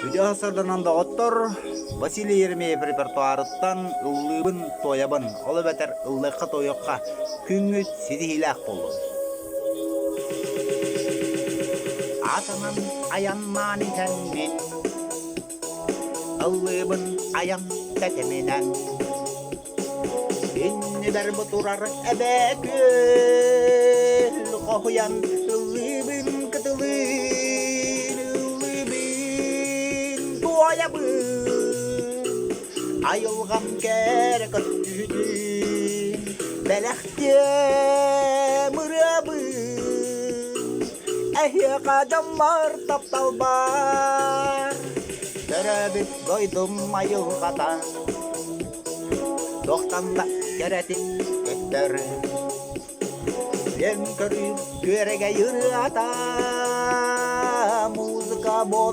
Үдәсәрдәнән да оттор Василий Еремеев репертуарыттан ыллыбын тоябын, олы бәтер ыллыққа тойыққа күңіт сидихиләк болу. Атанан аянман икән мин, ыллыбын аян тәтеменән. Инне бәр бұтурар әбәкіл қохуян, ыллыбын кытылын, ыллыбын тоябын. Айылғам кәрі көттүдін, бәләхте мұрабын. Әхе қадамар тапталбар, дәрәбіт дойдым айылғата. Тоқтанда кәрәтіп көттәрі, Ен көріп көреге юры ата, музыка болан.